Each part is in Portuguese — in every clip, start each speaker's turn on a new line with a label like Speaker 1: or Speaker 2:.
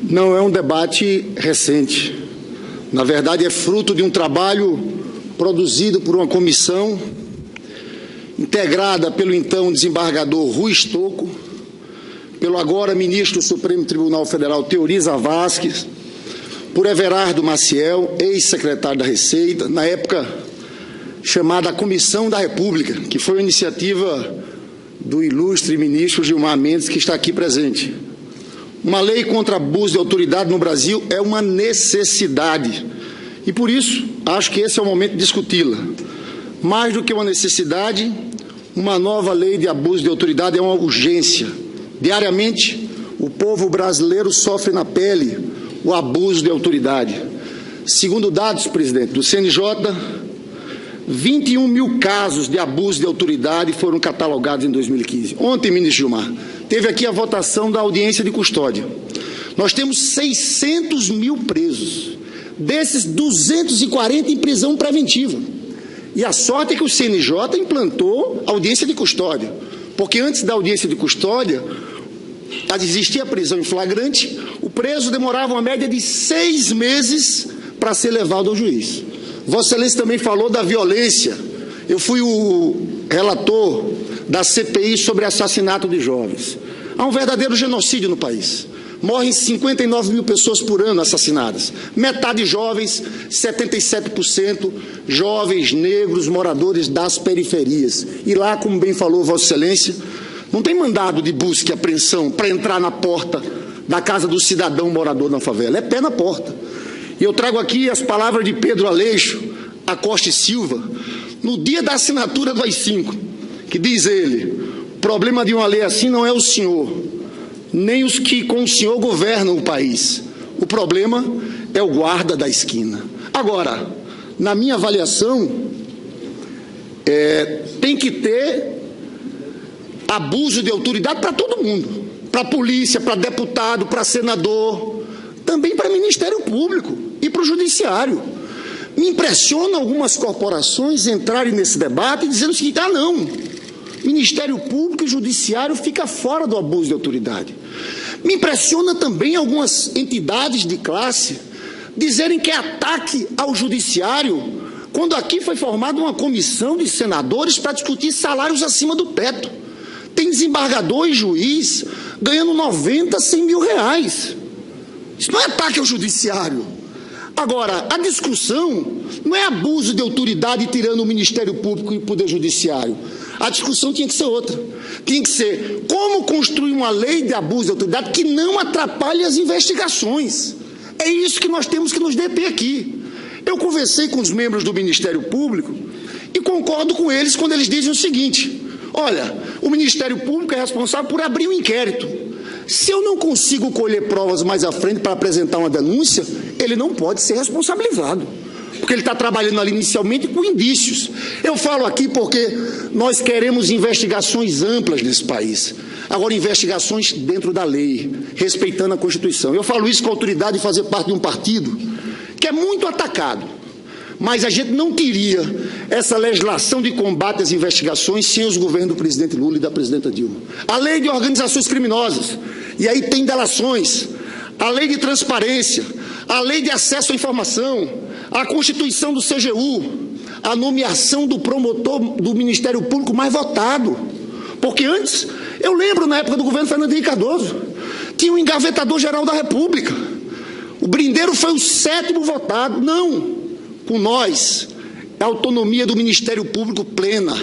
Speaker 1: Não é um debate recente. Na verdade, é fruto de um trabalho produzido por uma comissão integrada pelo então desembargador Rui Estocco, pelo agora ministro do Supremo Tribunal Federal Teori Zavascki, por Everardo Maciel, ex-secretário da Receita, na época chamada Comissão da República, que foi uma iniciativa do ilustre ministro Gilmar Mendes, que está aqui presente. Uma lei contra abuso de autoridade no Brasil é uma necessidade. E, por isso, acho que esse é o momento de discuti-la. Mais do que uma necessidade, uma nova lei de abuso de autoridade é uma urgência. Diariamente, o povo brasileiro sofre na pele o abuso de autoridade. Segundo dados, presidente, do CNJ, 21 mil casos de abuso de autoridade foram catalogados em 2015. Ontem, ministro Gilmar, teve aqui a votação da audiência de custódia. Nós temos 600 mil presos, desses 240 em prisão preventiva. E a sorte é que o CNJ implantou audiência de custódia, porque antes da audiência de custódia, existia a prisão em flagrante, o preso demorava uma média de 6 meses para ser levado ao juiz. Vossa Excelência também falou da violência. Eu fui o relator da CPI sobre assassinato de jovens. Há um verdadeiro genocídio no país. Morrem 59 mil pessoas por ano assassinadas. Metade jovens, 77% jovens negros moradores das periferias. E lá, como bem falou Vossa Excelência, não tem mandado de busca e apreensão para entrar na porta da casa do cidadão morador na favela. É pé na porta. E eu trago aqui as palavras de Pedro Aleixo Acosta e Silva, no dia da assinatura do AI-5, que diz ele: o problema de uma lei assim não é o senhor, nem os que com o senhor governam o país. O problema é o guarda da esquina. Agora, na minha avaliação, tem que ter abuso de autoridade para todo mundo, para a polícia, para deputado, para senador, também para Ministério Público e para o Judiciário. Me impressiona algumas corporações entrarem nesse debate dizendo o seguinte: ah, não, Ministério Público e Judiciário fica fora do abuso de autoridade. Me impressiona também algumas entidades de classe dizerem que é ataque ao Judiciário, quando aqui foi formada uma comissão de senadores para discutir salários acima do teto. Tem desembargador e juiz ganhando 90, 100 mil reais. Isso não é ataque ao Judiciário. Agora, a discussão não é abuso de autoridade tirando o Ministério Público e o Poder Judiciário. A discussão tinha que ser outra. Tinha que ser como construir uma lei de abuso de autoridade que não atrapalhe as investigações. É isso que nós temos que nos deter aqui. Eu conversei com os membros do Ministério Público e concordo com eles quando eles dizem o seguinte: olha, o Ministério Público é responsável por abrir um inquérito. Se eu não consigo colher provas mais à frente para apresentar uma denúncia, ele não pode ser responsabilizado, porque ele está trabalhando ali inicialmente com indícios. Eu falo aqui porque nós queremos investigações amplas nesse país. Agora, investigações dentro da lei, respeitando a Constituição. Eu falo isso com a autoridade de fazer parte de um partido que é muito atacado. Mas a gente não teria essa legislação de combate às investigações sem os governos do presidente Lula e da presidenta Dilma. A lei de organizações criminosas, e aí tem delações, a lei de transparência, a lei de acesso à informação, a Constituição do CGU, a nomeação do promotor do Ministério Público mais votado. Porque antes, eu lembro na época do governo Fernando Henrique Cardoso, tinha um engavetador-geral da República. O Brindeiro foi o 7º votado. Não. Com nós, a autonomia do Ministério Público plena,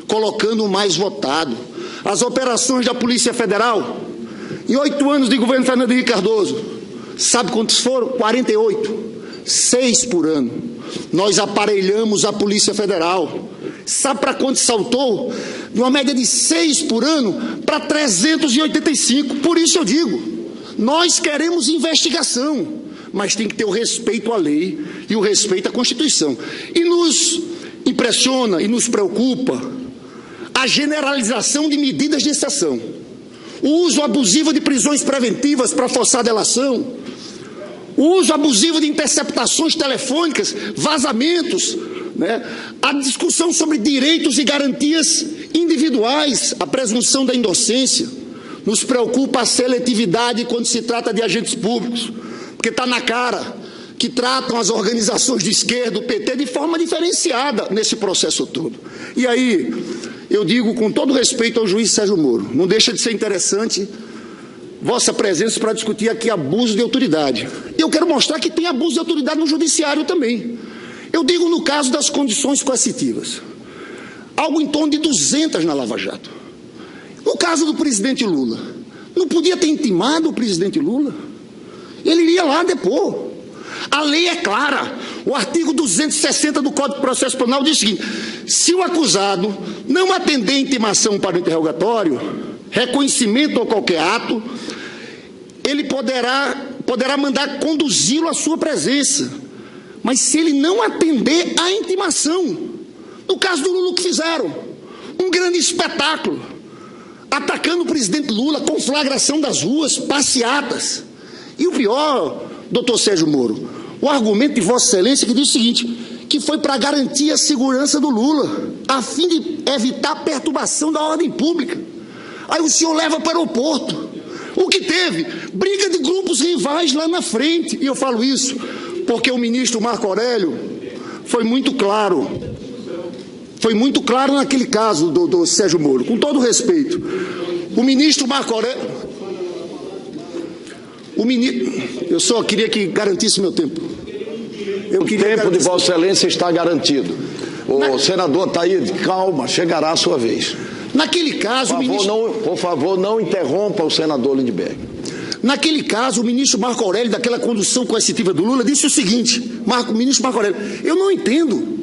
Speaker 1: colocando o mais votado. As operações da Polícia Federal, em 8 anos de governo Fernando Henrique Cardoso, sabe quantos foram? 48, 6 por ano. Nós aparelhamos a Polícia Federal. Sabe para quanto saltou? De uma média de 6 por ano para 385. Por isso eu digo, nós queremos investigação, mas tem que ter o respeito à lei e o respeito à Constituição. E nos impressiona e nos preocupa a generalização de medidas de exceção, o uso abusivo de prisões preventivas para forçar a delação, o uso abusivo de interceptações telefônicas, vazamentos, né? A discussão sobre direitos e garantias individuais, a presunção da inocência. Nos preocupa a seletividade quando se trata de agentes públicos, porque está na cara que tratam as organizações de esquerda, o PT, de forma diferenciada nesse processo todo. E aí, eu digo com todo respeito ao juiz Sérgio Moro, não deixa de ser interessante vossa presença para discutir aqui abuso de autoridade. E eu quero mostrar que tem abuso de autoridade no judiciário também. Eu digo no caso das condições coercitivas, algo em torno de 200 na Lava Jato. No caso do presidente Lula, não podia ter intimado o presidente Lula? Ele iria lá depor. A lei é clara. O artigo 260 do Código de Processo Penal diz o seguinte: se o acusado não atender intimação para o interrogatório, reconhecimento ou qualquer ato, ele poderá mandar conduzi-lo à sua presença. Mas se ele não atender à intimação, no caso do Lula, o que fizeram? Um grande espetáculo, atacando o presidente Lula, conflagração das ruas, passeatas. E o pior, doutor Sérgio Moro, o argumento de Vossa Excelência que diz o seguinte, que foi para garantir a segurança do Lula, a fim de evitar a perturbação da ordem pública. Aí o senhor leva para o aeroporto. O que teve? Briga de grupos rivais lá na frente. E eu falo isso porque o ministro Marco Aurélio foi muito claro. Foi muito claro naquele caso do Sérgio Moro, com todo respeito. O ministro Marco Aurélio... Eu só queria que garantisse meu tempo.
Speaker 2: O tempo de Vossa Excelência está garantido. O senador Tair, calma, chegará a sua vez.
Speaker 1: Naquele caso,
Speaker 2: por favor, não interrompa o senador Lindbergh.
Speaker 1: Naquele caso, o ministro Marco Aurélio, daquela condução coercitiva do Lula, disse o seguinte, ministro Marco Aurélio, eu não entendo.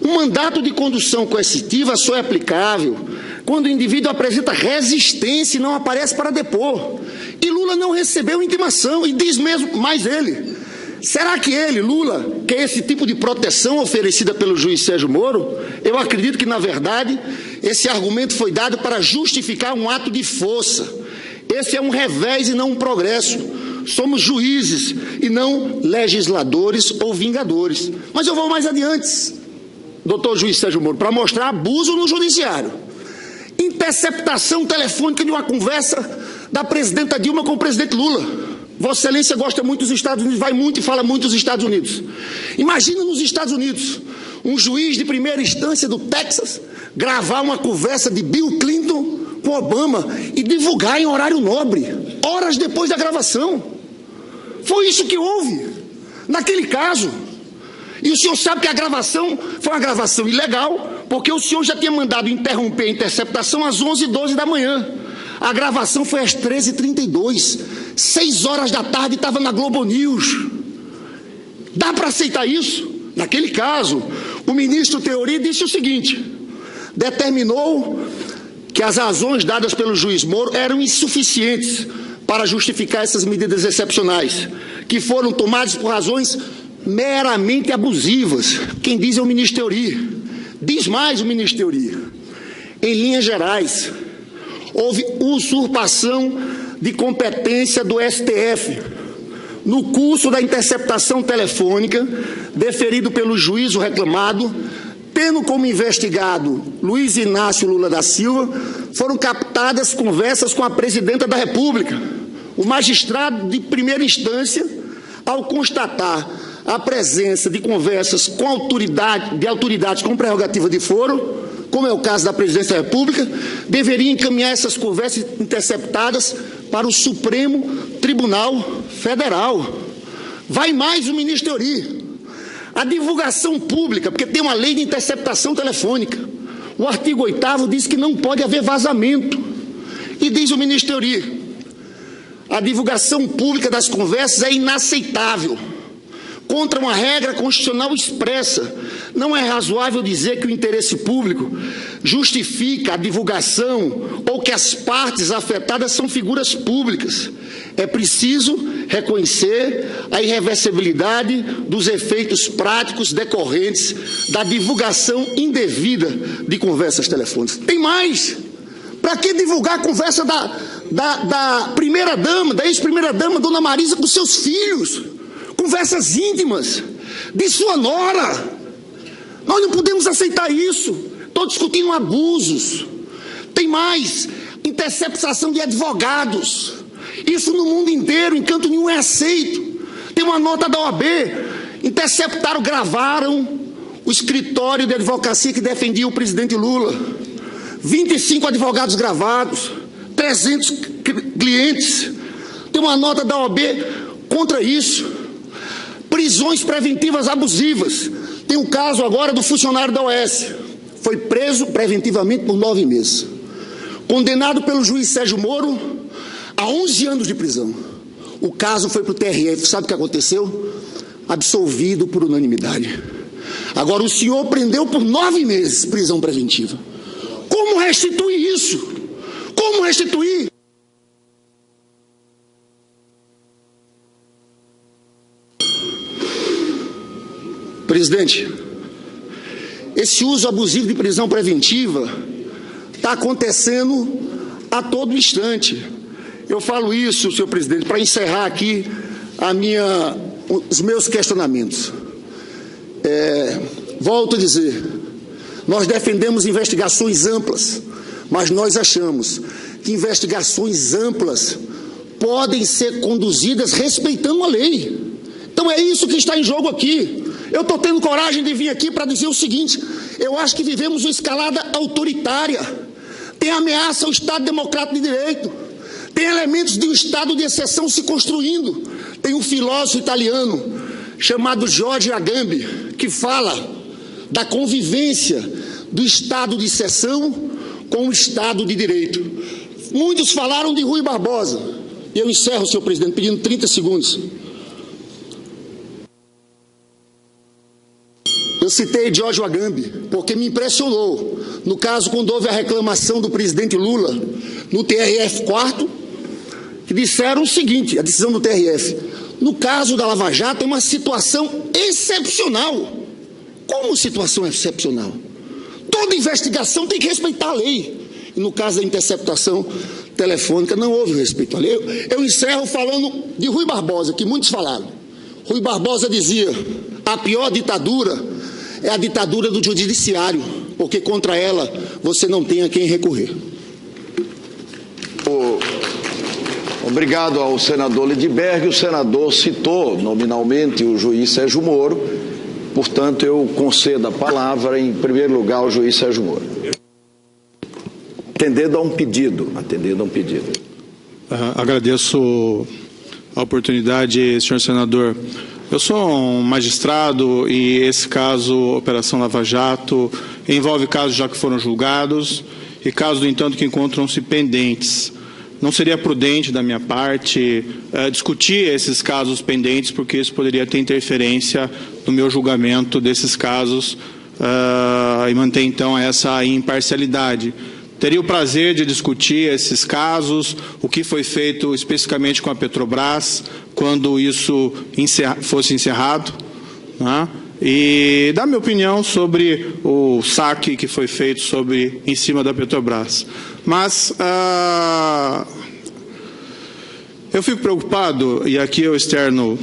Speaker 1: Um mandato de condução coercitiva só é aplicável quando o indivíduo apresenta resistência e não aparece para depor. E Lula não recebeu intimação, e diz mesmo mais ele. Será que ele, Lula, quer esse tipo de proteção oferecida pelo juiz Sérgio Moro? Eu acredito que, na verdade, esse argumento foi dado para justificar um ato de força. Esse é um revés e não um progresso. Somos juízes e não legisladores ou vingadores. Mas eu vou mais adiante, doutor juiz Sérgio Moro, para mostrar abuso no judiciário. Interceptação telefônica de uma conversa da presidenta Dilma com o presidente Lula. Vossa Excelência gosta muito dos Estados Unidos, vai muito e fala muito dos Estados Unidos. Imagina nos Estados Unidos, um juiz de primeira instância do Texas gravar uma conversa de Bill Clinton com Obama e divulgar em horário nobre, horas depois da gravação. Foi isso que houve naquele caso. E o senhor sabe que a gravação foi uma gravação ilegal, porque o senhor já tinha mandado interromper a interceptação às 11h12 da manhã. A gravação foi às 13h32. 6 horas da tarde estava na Globo News. Dá para aceitar isso? Naquele caso, o ministro Teori disse o seguinte, determinou que as razões dadas pelo juiz Moro eram insuficientes para justificar essas medidas excepcionais, que foram tomadas por razões meramente abusivas. Quem diz é o ministro Teori. Diz mais o ministro Teori. Em linhas gerais, houve usurpação de competência do STF no curso da interceptação telefônica deferido pelo juízo reclamado, tendo como investigado Luiz Inácio Lula da Silva, foram captadas conversas com a presidenta da República. O magistrado de primeira instância, ao constatar a presença de conversas com autoridades com prerrogativa de foro, como é o caso da presidência da República, deveria encaminhar essas conversas interceptadas para o Supremo Tribunal Federal. Vai mais o ministro Teori. A divulgação pública, porque tem uma lei de interceptação telefônica. O artigo 8º diz que não pode haver vazamento. E diz o ministro Teori, a divulgação pública das conversas é inaceitável. Contra uma regra constitucional expressa, não é razoável dizer que o interesse público justifica a divulgação ou que as partes afetadas são figuras públicas. É preciso reconhecer a irreversibilidade dos efeitos práticos decorrentes da divulgação indevida de conversas telefônicas. Tem mais! Para que divulgar a conversa da primeira-dama, da ex-primeira-dama, Dona Marisa, com seus filhos? Conversas íntimas de sua nora. Nós não podemos aceitar isso. Estou discutindo abusos. Tem mais. interceptação de advogados. Isso no mundo inteiro, em canto nenhum é aceito. Tem uma nota da OAB, interceptaram, gravaram o escritório de advocacia que defendia o presidente Lula. 25 advogados gravados, 300 clientes. Tem uma nota da OAB contra isso. Prisões preventivas abusivas. Tem um caso agora do funcionário da OAS. Foi preso preventivamente por 9 meses. Condenado pelo juiz Sérgio Moro a 11 anos de prisão. O caso foi para o TRF. Sabe o que aconteceu? Absolvido por unanimidade. Agora o senhor prendeu por 9 meses prisão preventiva. Como restituir isso? Como restituir? Presidente, esse uso abusivo de prisão preventiva está acontecendo a todo instante. Eu falo isso, senhor presidente, para encerrar aqui os meus questionamentos. Volto a dizer, nós defendemos investigações amplas, mas nós achamos que investigações amplas podem ser conduzidas respeitando a lei. Então é isso que está em jogo aqui. Eu estou tendo coragem de vir aqui para dizer o seguinte: eu acho que vivemos uma escalada autoritária. Tem ameaça ao Estado Democrático de Direito. Tem elementos de um Estado de exceção se construindo. Tem um filósofo italiano chamado Giorgio Agamben que fala da convivência do Estado de exceção com o Estado de Direito. Muitos falaram de Rui Barbosa. Eu encerro, senhor presidente, pedindo 30 segundos. Eu citei Giorgio Agamben porque me impressionou. No caso, quando houve a reclamação do presidente Lula no TRF4, que disseram o seguinte, a decisão do TRF: no caso da Lava Jato é uma situação excepcional. Como situação excepcional? Toda investigação tem que respeitar a lei. E no caso da interceptação telefônica não houve respeito à lei. Eu encerro falando de Rui Barbosa, que muitos falaram. Rui Barbosa dizia: a pior ditadura é a ditadura do judiciário, porque contra ela você não tem a quem recorrer.
Speaker 2: Obrigado ao senador Lidberg. O senador citou nominalmente o juiz Sérgio Moro, portanto eu concedo a palavra em primeiro lugar ao juiz Sérgio Moro. Atendendo a um pedido.
Speaker 3: Agradeço a oportunidade, senhor senador. Eu sou um magistrado e esse caso, Operação Lava Jato, envolve casos já que foram julgados e casos, no entanto, que encontram-se pendentes. Não seria prudente da minha parte discutir esses casos pendentes, porque isso poderia ter interferência no meu julgamento desses casos e manter, então, essa imparcialidade. Teria o prazer de discutir esses casos, o que foi feito especificamente com a Petrobras, quando isso fosse encerrado, né? E dar minha opinião sobre o saque que foi feito em cima da Petrobras. Mas eu fico preocupado, e aqui eu externo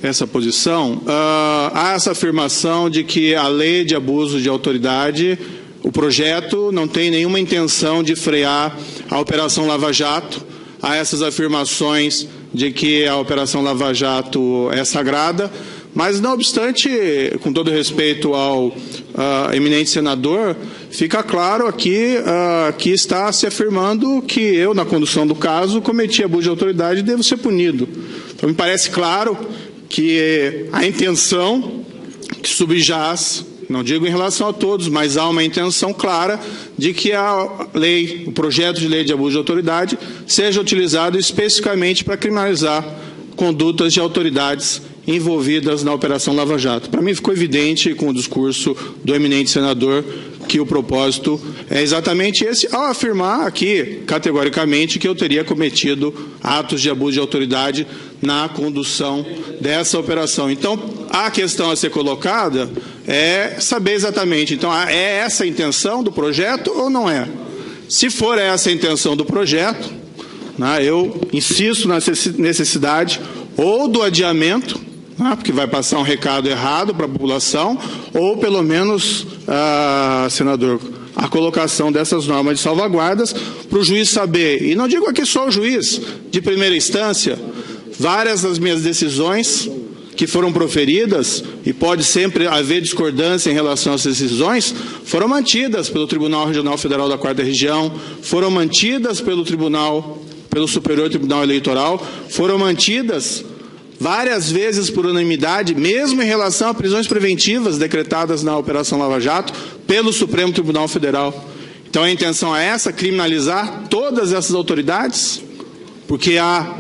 Speaker 3: essa posição, há essa afirmação de que a lei de abuso de autoridade, o projeto não tem nenhuma intenção de frear a Operação Lava Jato. Há essas afirmações de que a Operação Lava Jato é sagrada, mas, não obstante, com todo respeito ao eminente senador, fica claro aqui que está se afirmando que eu, na condução do caso, cometi abuso de autoridade e devo ser punido. Então, me parece claro que a intenção que subjaz, não digo em relação a todos, mas há uma intenção clara de que a lei, o projeto de lei de abuso de autoridade, seja utilizado especificamente para criminalizar condutas de autoridades envolvidas na Operação Lava Jato. Para mim ficou evidente com o discurso do eminente senador que o propósito é exatamente esse, ao afirmar aqui, categoricamente, que eu teria cometido atos de abuso de autoridade na condução dessa operação. Então, a questão a ser colocada é saber exatamente, então, é essa a intenção do projeto ou não é? Se for essa a intenção do projeto, né, eu insisto na necessidade ou do adiamento, porque vai passar um recado errado para a população, ou pelo menos, senador, a colocação dessas normas de salvaguardas para o juiz saber, e não digo aqui só o juiz de primeira instância, várias das minhas decisões que foram proferidas, e pode sempre haver discordância em relação às decisões, foram mantidas pelo Tribunal Regional Federal da 4ª Região, foram mantidas pelo Superior Tribunal Eleitoral, foram mantidas várias vezes por unanimidade, mesmo em relação a prisões preventivas decretadas na Operação Lava Jato, pelo Supremo Tribunal Federal. Então a intenção é essa, criminalizar todas essas autoridades, porque há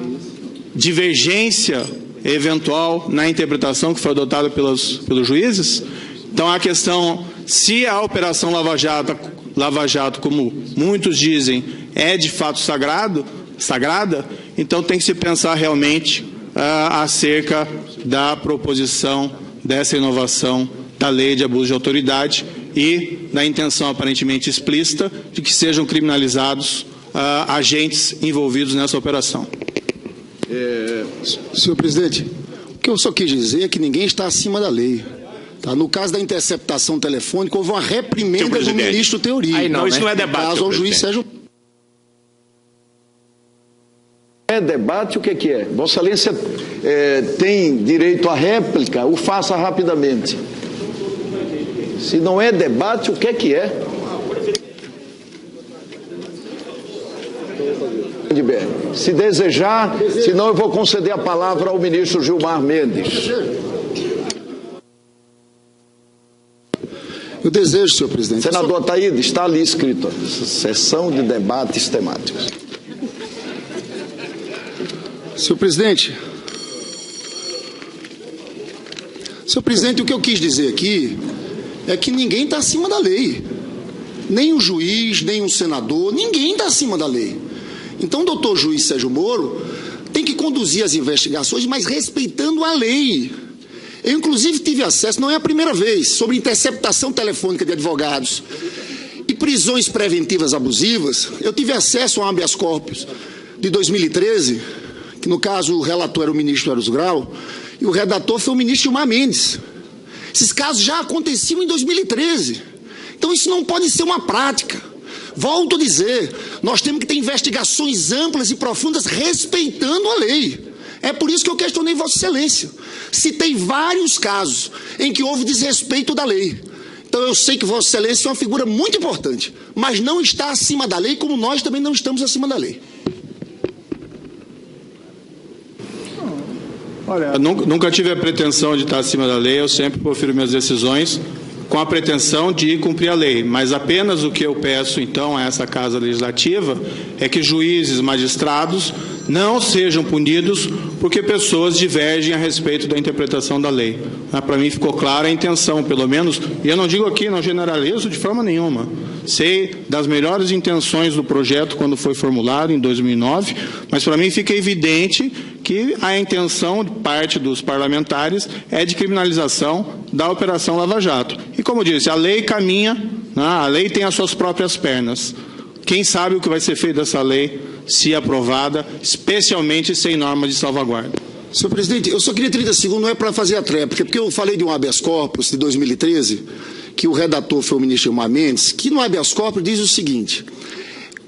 Speaker 3: divergência eventual na interpretação que foi adotada pelos juízes. Então a questão, se a Operação Lava Jato, como muitos dizem, é de fato sagrada, então tem que se pensar realmente acerca da proposição dessa inovação da lei de abuso de autoridade e da intenção aparentemente explícita de que sejam criminalizados agentes envolvidos nessa operação.
Speaker 1: Senhor presidente, o que eu só quis dizer é que ninguém está acima da lei. Tá? No caso da interceptação telefônica, houve uma reprimenda do ministro Teori.
Speaker 4: Aí não, isso não é debate.
Speaker 1: No caso, ao juiz Sérgio.
Speaker 2: É debate, o que é? Vossa Excelência tem direito à réplica, o faça rapidamente. Se não é debate, o que é? Se desejar, senão eu vou conceder a palavra ao ministro Gilmar Mendes.
Speaker 1: Eu desejo, senhor presidente.
Speaker 2: Senador Ataíde, está ali escrito, sessão de debates temáticos.
Speaker 1: Senhor presidente, o que eu quis dizer aqui é que ninguém está acima da lei. Nem um juiz, nem um senador, ninguém está acima da lei. Então, o doutor juiz Sérgio Moro tem que conduzir as investigações, mas respeitando a lei. Eu, inclusive, tive acesso, não é a primeira vez, sobre interceptação telefônica de advogados e prisões preventivas abusivas. Eu tive acesso a um habeas corpus de 2013, que, no caso, o relator era o ministro Eros Grau, e o redator foi o ministro Gilmar Mendes. Esses casos já aconteciam em 2013. Então, isso não pode ser uma prática. Volto a dizer, nós temos que ter investigações amplas e profundas respeitando a lei. É por isso que eu questionei Vossa Excelência. Citei vários casos em que houve desrespeito da lei. Então eu sei que Vossa Excelência é uma figura muito importante, mas não está acima da lei, como nós também não estamos acima da lei.
Speaker 3: Olha, eu nunca tive a pretensão de estar acima da lei, eu sempre profiro minhas decisões com a pretensão de cumprir a lei, mas apenas o que eu peço, então, a essa Casa Legislativa é que juízes, magistrados não sejam punidos porque pessoas divergem a respeito da interpretação da lei. Para mim ficou clara a intenção, pelo menos, e eu não digo aqui, não generalizo de forma nenhuma. Sei das melhores intenções do projeto quando foi formulado em 2009, mas para mim fica evidente que a intenção de parte dos parlamentares é de criminalização da Operação Lava Jato. E como eu disse, a lei caminha, a lei tem as suas próprias pernas. Quem sabe o que vai ser feito dessa lei, se aprovada, especialmente sem normas de salvaguarda.
Speaker 1: Senhor presidente, eu só queria 30 segundos, não é para fazer a tréplica, porque eu falei de um habeas corpus de 2013, que o redator foi o ministro Gilmar Mendes, que no habeas corpus diz o seguinte: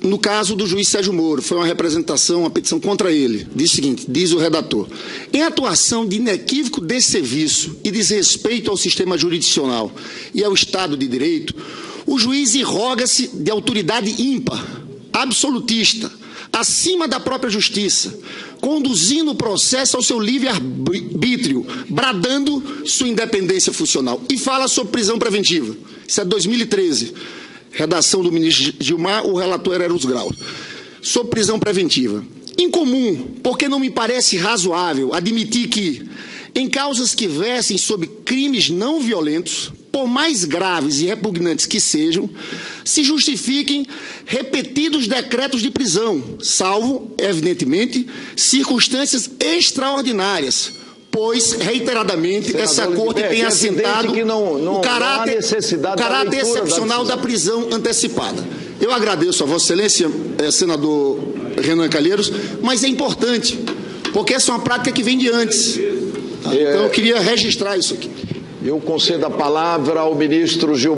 Speaker 1: no caso do juiz Sérgio Moro, foi uma representação, uma petição contra ele. Diz o seguinte, diz o redator: em atuação de inequívoco desserviço e desrespeito ao sistema jurisdicional e ao Estado de Direito, o juiz irroga-se de autoridade ímpar, absolutista, acima da própria justiça, conduzindo o processo ao seu livre-arbítrio, bradando sua independência funcional. E fala sobre prisão preventiva. Isso é 2013. Redação do ministro Gilmar, o relator era Eros Grau. Sobre prisão preventiva. Incomum, porque não me parece razoável admitir que, em causas que versem sobre crimes não violentos, por mais graves e repugnantes que sejam, se justifiquem repetidos decretos de prisão, salvo, evidentemente, circunstâncias extraordinárias, pois, reiteradamente, senador, essa Corte tem assentado o caráter excepcional da prisão antecipada. Eu agradeço a Vossa Excelência, senador Renan Calheiros, mas é importante, porque essa é uma prática que vem de antes. Então, eu queria registrar isso aqui.
Speaker 2: Eu concedo a palavra ao ministro Gilmar.